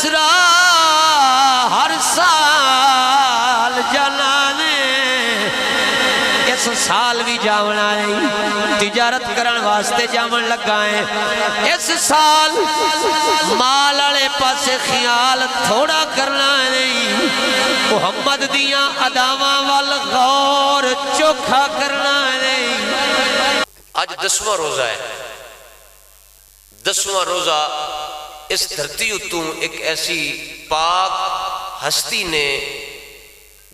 مصرا ہر سال جانے اس سال بھی جاونا نہیں تجارت کرن واسطے جاون لگا ہے اس سال مال والے پاسے خیال تھوڑا کرنا نہیں محمد دیاں اداواں وال غور چوکھا کرنا نہیں۔ آج 10واں روزہ ہے 10واں روزہ اس دھرتی اتوں ایک ایسی پاک ہستی نے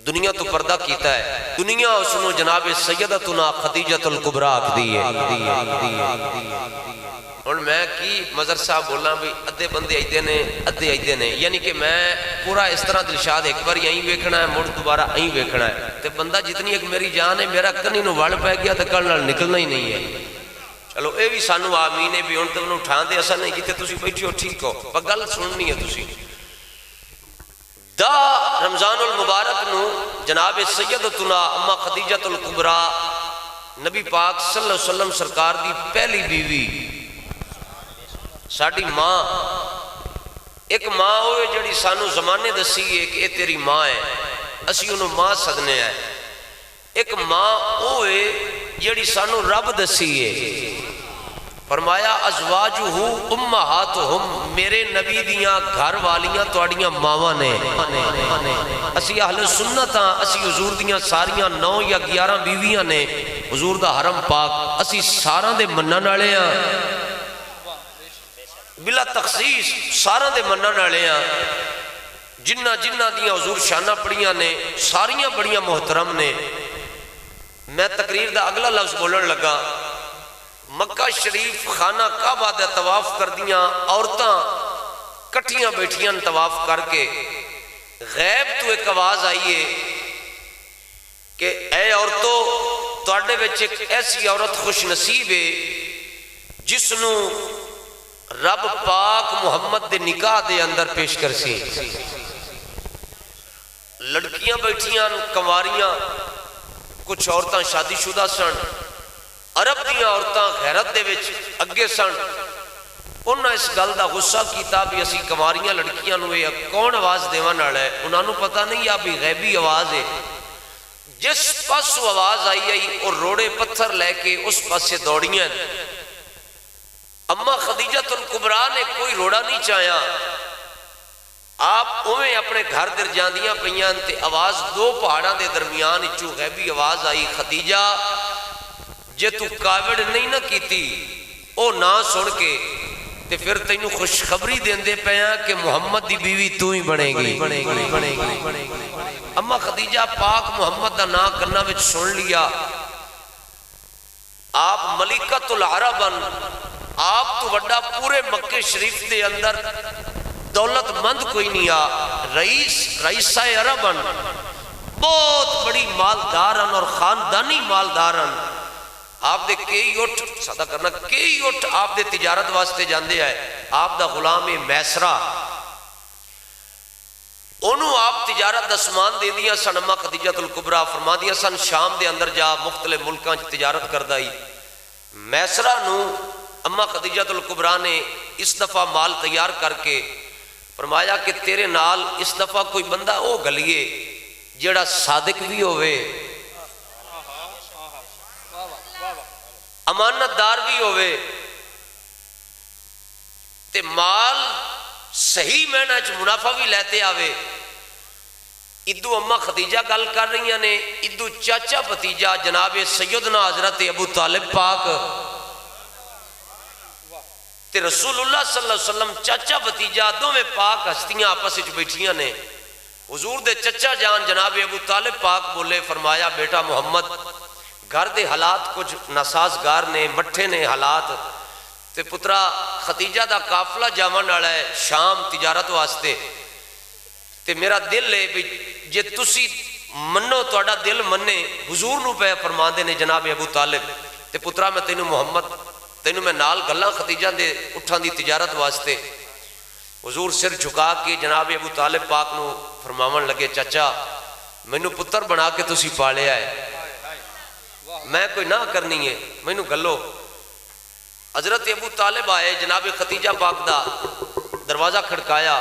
دنیا تو پردہ کیتا ہے دنیا اسنو جناب سیدتنا خدیجۃ الکبریٰ دی ہے اور میں کی مظہر صاحب بولا بھی ادھے بندے ایدے نے یعنی کہ میں پورا اس طرح دلشاد ایک بار یہیں ویکھنا ہے مڑ دوبارہ یہیں ویکھنا ہے تے بندہ جتنی ایک میری جان ہے میرا کنی نو وڑ پہ گیا تے کل نکلنا ہی نہیں ہے چلو اے بھی سانو آمین ہے بھی ان تے انہوں اٹھان دے اصل نہیں جیتے تسی بیٹھی ہو ٹھیک ہو پر گل سننی ہے تسی دا رمضان المبارک نو جناب سیدتنا اما خدیجۃ الکبریٰ نبی پاک صلی اللہ علیہ وسلم سرکار دی پہلی بیوی ساڑی ماں ایک ماں ہوئے جڑی سانو زمانے دسی ہے کہ اے تیری ماں ہے اسی انہوں ماں صدنے ہے ایک ماں ہوئے جڑی سانو رب دسی ہے فرمایا ازواجہ امہاتہم میرے نبی دیاں گھر والیاں توڑیاں ماواں نے اسی اہل سنت ہاں اسی حضور دیاں ساریاں 9 یا 11 بیویاں نے حضور دا حرم پاک اسی ساراں دے منن والے ہاں بلا تخصیص ساراں دے منن والے ہاں جنہ دیاں حضور شانہ پڑیاں نے ساریاں بڑیاں محترم نے میں تقریر دا اگلا لفظ بولن لگا مکہ شریف خانہ کعبہ دے طواف کر دیاں عورتاں کٹھیاں بیٹھیاں طواف کر کے غیب تو ایک آواز آئیے کہ اے عورتوں تواڈے وچ ایک ایسی عورت خوش نصیب ہے جس نو رب پاک محمد دے نکاح دے اندر پیش کر سی لڑکیاں بیٹھیاں کنواریاں کچھ عورتاں شادی شدہ سن عرب دیاں عورتاں غیرت دے وچ اگے سن انہاں اس گل دا غصہ کیتا بھی اسی کنواریاں لڑکیاں نو یہ کون آواز دیوان والا ہے انہاں نو پتہ نہیں یا بھی غیبی آواز ہے جس پاسوں آواز آئی اور روڑے پتھر لے کے اس پاسے دوڑیاں اما خدیجۃ الکبریٰ نے کوئی روڑا نہیں چاہیا آپ اویں اپنے گھر در جاندیاں پئیاں تے آواز 2 پہاڑاں دے درمیان اچھو غیبی آواز آئی خدیجہ جے تو کاوڑ نہیں نہ کیتی او نہ سن کے تے پھر تینوں خوشخبری دیندے پیاں کہ محمد دی بیوی تو ہی بنے گی اما خدیجہ پاک محمد دا نام کرنا وچ سن لیا آپ ملکۃ العرب آپ تو وڈا پورے مکہ شریف دے اندر دولت مند کوئی نہیں رئیسہ عربن بہت بڑی مالدارن اور خاندانی مالدارن آپ دے کئی اٹھ سادہ کرنا کئی اٹھ آپ دے تجارت واسطے جاندے آئے آپ دا غلام میسرہ انہوں آپ تجارت دا سامان دے دیا سن اما خدیجۃ الکبریٰ فرما دیا سن شام دے اندر جا مختلف ملکاں تجارت کردائی میسرہ نو اما خدیجۃ الکبریٰ نے اس دفعہ مال تیار کر کے فرمایا کہ تیرے نال اس دفعہ کوئی بندہ او گلیے جڑا صادق بھی ہوئے امانت دار بھی ہوئے تے مال صحیح معنی چ منافع بھی لیتے آوے ادو اما خدیجہ گل کر رہی نے ادو چاچا بھتیجا جناب سیدنا حضرت ابو طالب پاک تے رسول اللہ صلی اللہ علیہ وسلم چاچا بھتیجا دو میں پاک ہستیاں آپس وچ بیٹھیاں نے حضور دے چچا جان جناب ابو طالب پاک بولے فرمایا بیٹا محمد گھر دے حالات کچھ ناسازگار نے مٹھے نے حالات تے پترا خدیجہ دا قافلہ جاون والا ہے شام تجارت واسطے تے میرا دل ہے بھی جے تسی منو تہاڈا دل منے حضور نو پہ فرماندے نے جناب ابو طالب تے پترا میں تینوں محمد تینوں میں نال گلاں خدیجہ دے اٹھان دی تجارت واسطے حضور سر جھکا کے جناب ابو طالب پاک نو فرماون لگے چچا مینوں پتر بنا کے تسی پالیا ہے میں کوئی نہ کرنی ہے مینوں گلو حضرت ابو طالب آئے جناب خدیجہ پاک دا دروازہ کھڑکایا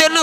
3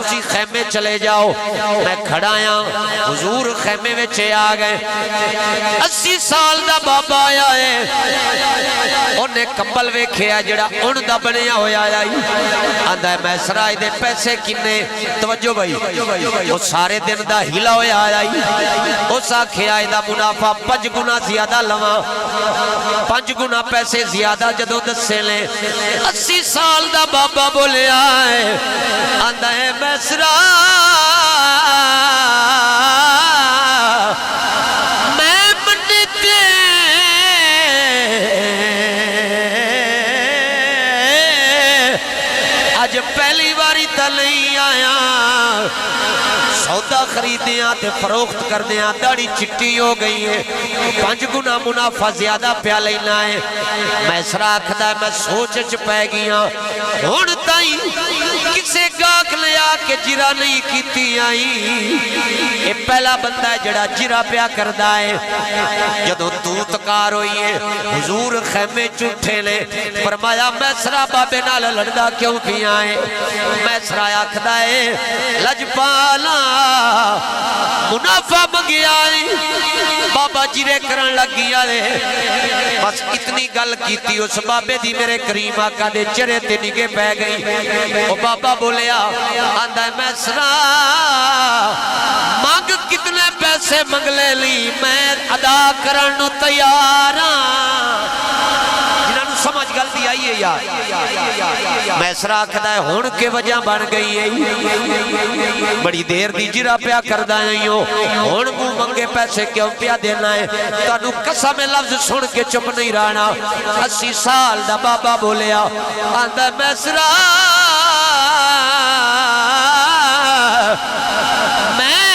تسی خیمے چلے جاؤ میں کھڑا ہاں حضور خیمے میں آ گئے 80 سال دا بابا آیا ہے انہیں کمبل ویکھیا جڑا ان دا بنیا ہویا آئی آندہ ہے میں سرائی دے پیسے کنے توجہ بھائی وہ سارے دن دا ہلا ہویا آئی اس آکھیا دا منافع 5 گنا زیادہ لواں 5 گنا پیسے زیادہ جدو دسے لیں 80 سال دا بابا بولے آئے آندہ ہے میں آج پہلی باری تا نہیں آیا سودا خریدیاں تے فروخت کردیاں داڑھی چٹی ہو گئی ہے 5 گنا منافع زیادہ پیا لینا ہے میں سراکھ دا میں سوچ پہ گیا ہون تائیں کسے گاک لیا کہ جرا نہیں کیتی آئی یہ پہلا بندہ ہے جڑا جرا پیا کردہ ہے جدو تو تکار ہوئی ہے حضور خیمے چوٹھے لے فرمایا میں سرا بابے نال لڑدا کیوں بھی آئے میں سرا آکھدا ہے لجپالا منافع منگیا ہے بابا جرے کرن لگ گیا ہے بس اتنی گل کیتی اس بابے دی میرے کریم آقا دے چرے تے نگے پہ گئی وہ بابا بولیا آندہ ہے میں سنا مانگ کتنے پیسے منگ لے لی میں ادا کرنو تیارا جنہوں سمجھ گلتی آئی ہے یار میں سرا کھدا ہے ہون کے وجہ بن گئی ہے بڑی دیر دی جرا پیا کردہ ہیں ہون مو منگے پیسے کیوں پیا دینا ہے تانو قسم لفظ سن کے چپ نہیں رہنا 80 سال دا بابا بولیا آندہ میں سرا میں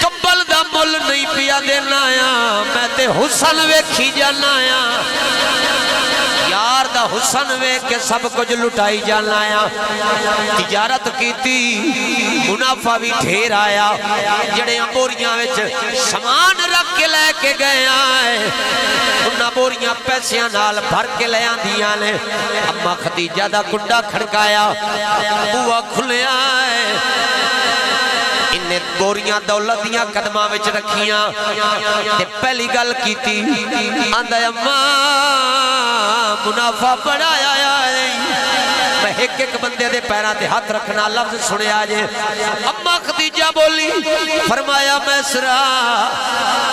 کبل دا مل نہیں پیا دینا آیا میں تے حسن ویکھی جانا آیا یار دا حسن وے کے سب کچھ لٹائی جانا آیا تجارت کیتی منافع بھی ڈھیر آیا جڑے بوریاں وچ سامان رکھ کے لے کے گئے آئے انہاں بوریاں پیسیاں نال بھر کے لے آندیاں نے اما خدیجہ دا کنڈا کھڑکایا بوا کھلے آئے انہیں بوریاں دولتیاں قدمہ وچ رکھیاں تے پہلی گل کیتی آندہ اماں منافع بڑھایا ہے میں ایک بندے دے پیران تے ہاتھ رکھنا لفظ سنے آجے اما خدیجہ بولی فرمایا میں سرا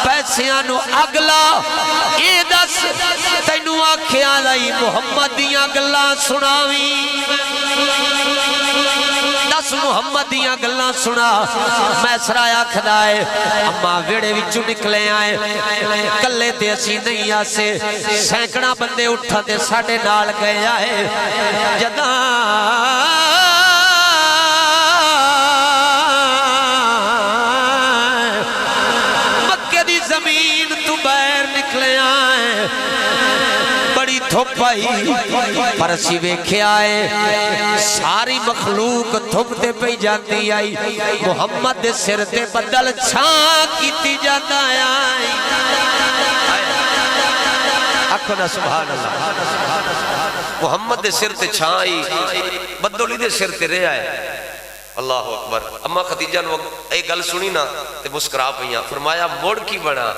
پیسیاں نو اگلا اے دس تینو آکھیاں لائی محمد دیاں گلاں سناویں دس محمد دیاں گلاں سنا میں سرایا کھدائے اما ویڑے وچو نکلے آئے کلے تے اسی نہیں آسے سینکڑا بندے اٹھا تے ساڑھے نال گئے آئے جداں مکہ دی زمین تو بیر نکلے آئے بڑی تھوپ آئی پرسی ویکھے آئے ساری مخلوق تھوپ دے پہ جاتی آئی محمد دے سر دے بدل چھاں کیتی جاتا آئی اکھنا سبحان اللہ محمد دے سر تے چھاں آئی بدولی دے سر تے رہ آئے اللہ اکبر اما خدیجہ نے ایک گل سنی نا تے مسکرا پہیاں فرمایا موڑ کی بڑا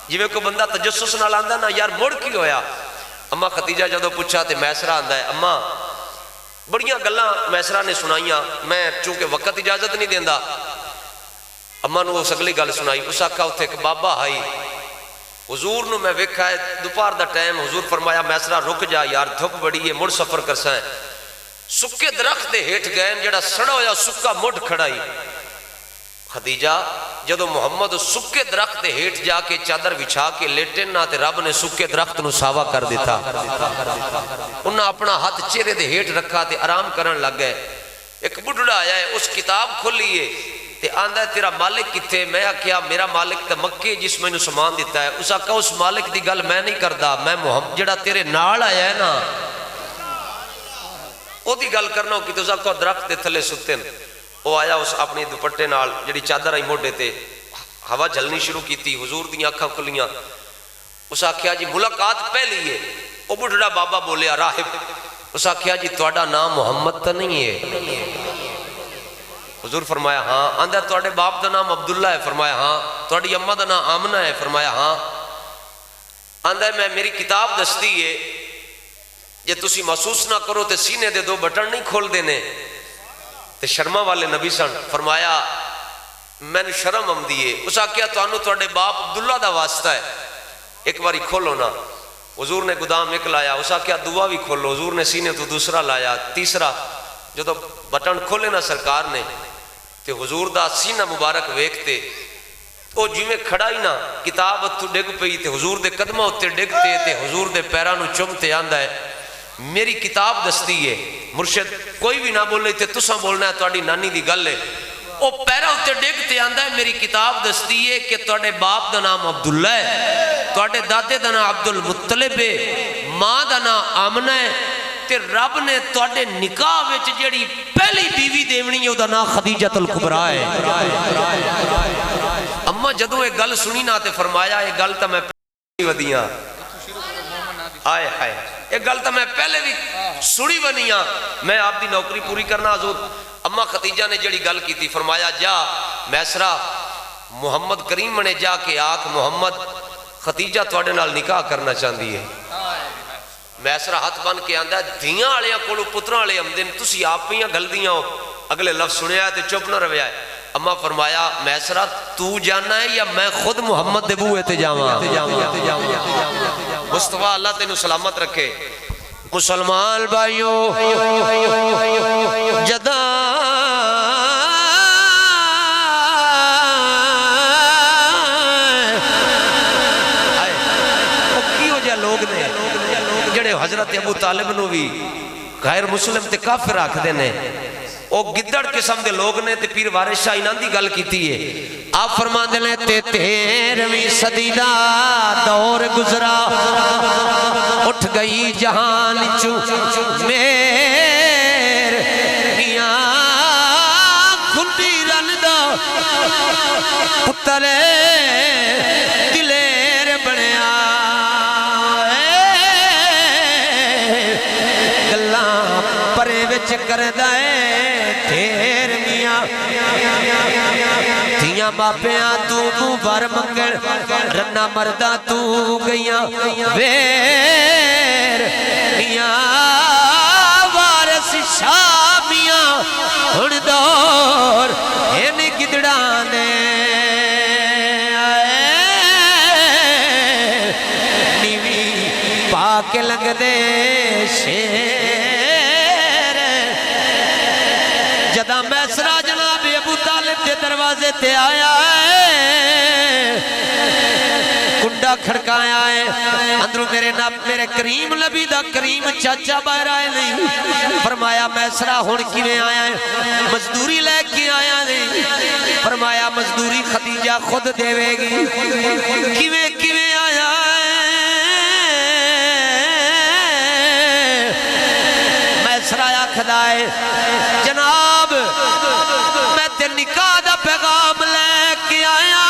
جویں کو بندہ تجسس نہ لاندہ نا یار موڑ کی ہویا اما خدیجہ جدو پوچھا تے میسرہ آندہ ہے اما بڑیاں گلاں میسرہ نے سنائیاں میں چونکہ وقت اجازت نہیں دیندہ اما نو سگلی گل سنائی اس آکھا ہوتے کہ بابا ہائی حضور نو میں ویکھا ہے دوپہر دا ٹائم حضور فرمایا میسرہ رک جا یار دھوپ بڑی ہے مڑ سفر کرسا ہے سکے درخت دے ہیٹ گئے جڑا سڑا ہویا سکا مڑ کھڑائی خدیجہ جدو محمد سکے درخت دے ہیٹ جا کے چادر بچھا کے لیٹن نہ تے رب نے سکے درخت نو ساوا کر دیتا انہاں اپنا ہاتھ چہرے دے ہیٹ رکھا تے آرام کرن لگ گئے ایک بڑھڑا آیا ہے اس کتاب کھولیے تے آندہ ہے تیرا مالک کتے میں کیا میرا مالک تے مکے جس میں نے سامان دیتا ہے اس آکھا اس مالک دی گل میں نہیں کردا میں محمد جڑا تیرے نال آیا ہے نا او دی گل کرنا ہو کہ تو اس آکھا درخت دے تھلے ستن وہ آیا اس اپنی دوپٹے نال جڑی چادر آئی موڑے تے ہوا جھلنی شروع کی تھی حضور دی آنکھاں کھلیاں اس آکھیا جی ملاقات پہلی ہے او بڑھڑا بابا بولیا راہب اس آخیا جی تہاڈا نام محمد تو نہیں ہے؟ حضور فرمایا ہاں۔ آندا تہاڈے باپ دا نام عبداللہ ہے؟ فرمایا ہاں۔ تہاڈی اماں دا نام آمنہ ہے؟ فرمایا ہاں۔ آندا میں میری کتاب دستی ہے جے تسی محسوس نہ کرو تے سینے دے 2 بٹن نہیں کھول دینے۔ تے شرما والے نبی سن۔ فرمایا میں نے شرم آمدی ہے۔ اس آخیا تانوں تہاڈے باپ عبداللہ دا واسطہ ہے، ایک باری کھولو نا۔ حضور نے گودام ایک لایا، اس آخیا دعا بھی کھولو۔ حضور نے سینے تو دوسرا لایا، تیسرا۔ جدو بٹن کھولے نا سرکار نے تے حضور دا سینہ مبارک ویکھتے او جویں کھڑا ہی نا کتاب اتو ڈگ پئی تے حضور دے قدمہ اتے ڈگتے تے حضور دے پیرانو چمتے آندا ہے میری کتاب دستی ہے۔ مرشد کوئی بھی نہ بولنے تے تساں بولنا ہے تہاڈی نانی دی گل ہے۔ او پیرا اتے ڈگتے آندا ہے میری کتاب دستی ہے کہ تہاڈے باپ دا نام عبداللہ ہے، تہاڈے دادے دا نام عبد المطلب ہے، ماں دا نام آمنہ ہے، تے رب نے تہاڈے نکاح وچ جڑی پہلی بیوی دیونی ہے او دا نام خدیجۃ الکبریٰ ہے۔ اما جدوں یہ گل سنی نا تے فرمایا یہ گل تا میں پہلے ودیاں آئے ہائے یہ گل تا میں پہلے بھی سنی ونیاں، میں آپ دی نوکری پوری کرنا حضور۔ اما خدیجہ نے جڑی گل کی تھی فرمایا جا میسرہ محمد کریم نے جا کے آکھ محمد خدیجہ تہاڈے نال نکاح کرنا چاہندی ہے۔ میسرہ ہاتھ بن کے آندا ہے دھیاں والے کولوں پتراں والے آمدے نے تسی آپ ہی گل دیاں ہو، اگلے لفظ سنیا ہے تے چپ نہ رویا ہے۔ اما فرمایا میسرہ تو جانا ہے یا میں خود محمد دے بوئے تے جاواں؟ مصطفیٰ اللہ تینوں سلامت رکھے۔ مسلمان بھائیوں جدا جڑے حضرت ابو طالب نو بھی غیر مسلم تے کافر آکھ دینے او گدڑ قسم دے لوگ نے تے پیر وارث شاہ انہاں دی گل کیتی ہے۔ آپ فرما دے تے 13ویں صدی دا دور گزرا اٹھ گئی جہان چو میر میاں کھنڈی رن دا پتر دلیر بنیا گلاں پرے وچ کردا ہے ڈھیر میاں دھیاں باپیاں تو بار منگل رنا مردہ تو گئیاں ویر میاں وارث شاہ میاں ہن دور این گدڑان دے نیوی پاک لگ دے شیر جدہ میسرہ جناب ابو طالب دے دروازے تے آیا ہے کنڈا کھڑکایا ہے اندروں میرے کریم نبی دا کریم چاچا باہر آئے نہیں فرمایا میسرہ ہون کیویں آیا ہے مزدوری لے کے آیا نہیں فرمایا مزدوری خدیجہ خود دیوے گی کیویں آیا ہے میسرہ آکھدا ہے جناب میں تے نکاح دا پیغام لے کے آیا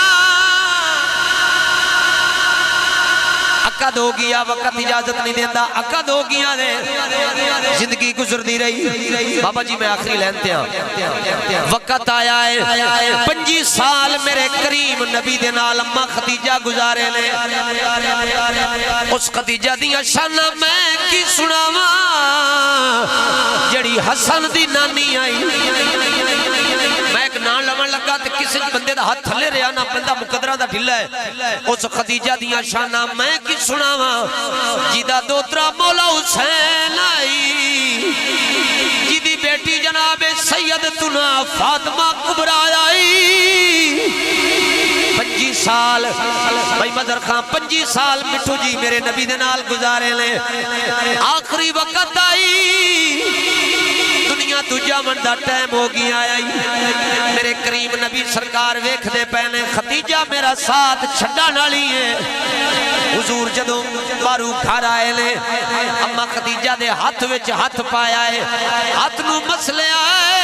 عقد ہو گیا وقت اجازت نہیں دیندہ عقد ہو گیا دے زندگی گزر دی رہی بابا جی میں آخری لینتے ہیں وقت آیا ہے 25 سال میرے کریم نبی دے نال اماں خدیجہ گزارے لے اس خدیجہ دیا شانہ میں کی سناواں جڑی حسن دی نانی آئی میں ایک نان لمن لگا تے کسی بندے دا ہاتھ تھلے رہا نہ بندہ مقدرہ دا ڈھلا ہے اس خدیجہ دیا شانہ میں کی سناواں جیدہ دوترا مولا حسین آئی جیدی بیٹی جناب سیدتنا فاطمہ کبریٰ آئی 25 سال بھائی مدر خان 25 سال مٹھو جی میرے نبی دے نال گزارے لیں آخری وقت آئی دنیا تجھا مندہ ٹائم ہو گیا آئی میرے کریم نبی سرکار ویکھ دے پہنے خدیجہ میرا ساتھ چھڑا نالی ہے حضور جدوں بارو گھر آئے لے اما خدیجہ دے ہاتھ وچ ہاتھ پایا ہے ہاتھ نو مسلے آئے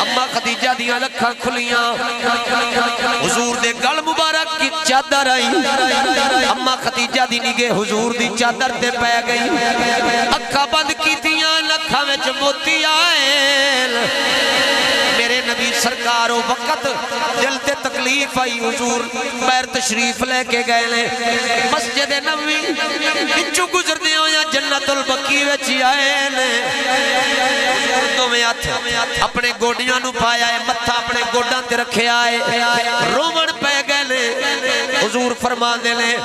اما خدیجہ خدیجہ دیاں لکھاں کھلیاں حضور دے گل مبارک کی چادر آئی اما خدیجہ دی نگے حضور دی چادر تے پہ گئی اکھا بند کی تیاں لکھاں وچ موتی آئے میرے نبی سرکار و وقت دل تے تکلیف آئی حضور پیر تشریف لے کے گئے لے مسجد نبوی بچو گزر دے ہویا جنت البقیع وچی آئے لے حضور تو میں اپنے گوڑیاں نو پایا ہے متھا اپنے گوڑاں تے رکھے آئے رومن پہ گئے لے حضور فرما دے لے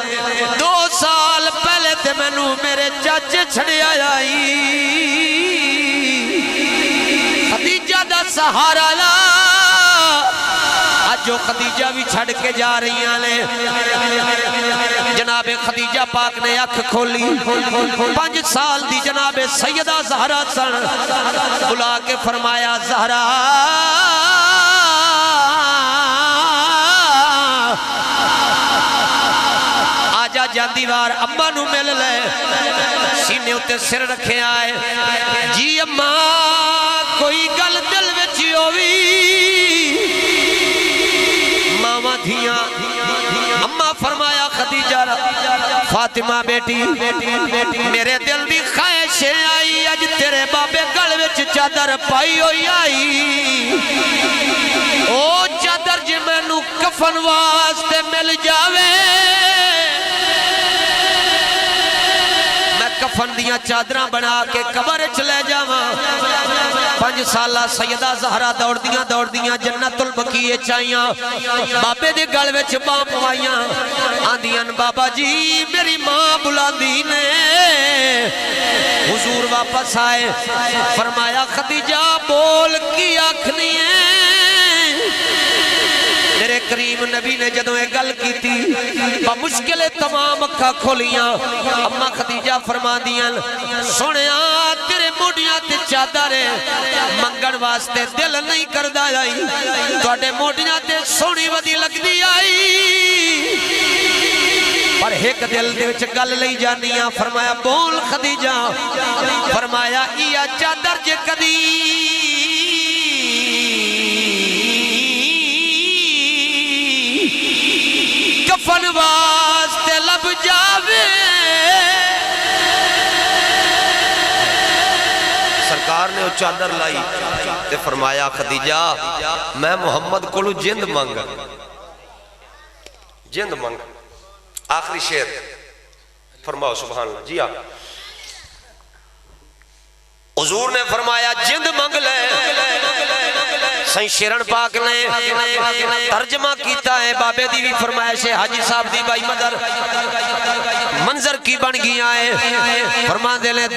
2 سال پہلے تے میں نو میرے چاچے چھڑے آئی خدیجہ دا سہارا لا آج جو خدیجہ بھی چھڑ کے جا رہی ہیں جناب خدیجہ پاک نے اکھ کھولی 5 سال دی جناب سیدہ زہرا سن بلا کے فرمایا زہرا آجا جاندی وار اممہ نو مل لے سینے ہوتے سر رکھے آئے جی اممہ کوئی گل دل وچی ہوئی ماما دھیاں اممہ فرمایا خدیجہ فاطمہ بیٹی میرے دل بھی خواہشیں آئی اج تیرے بابے گل وچ چادر پائی ہوئی آئی او چادر جی میں نو کفن واسطے مل جاوے کفن دیاں چادراں بنا کے قبر چلے جاواں 5 سالہ سیدہ زہرا دوڑ دیاں جنت البقیع چائیاں بابے دے گل وچ باں پوائیاں آندیاں بابا جی میری ماں بلا دی نے حضور واپس آئے فرمایا خدیجہ بول کی آنکھنی ہے میرے کریم نبی نے جدوں ایک گل کی تھی بمشکل تمام اکھا کھولیاں اممہ خدیجہ فرما دیاں سنیا تیرے موڈیاں تے چادر منگن واسطے دل نہیں کردہ آئی توڑے موڈیاں تے سونی ودی لگ دی آئی پر ایک دل دے وچ گل لئی جانیاں فرمایا بول خدیجہ فرمایا ایا چادر جے کدی کفن واسطے لب جاوے سرکار نے وہ چادر لائی تے فرمایا خدیجہ میں محمد کو جند منگ آخری شعر فرماؤ سبحان اللہ جی آپ حضور نے فرمایا جند منگ لے سائیں شیرن پاک نے ترجمہ کیتا ہے بابے دی بھی فرمائش ہے حاجی صاحب دی بائی مدر منظر کی بن گیا ہے فرما دے لے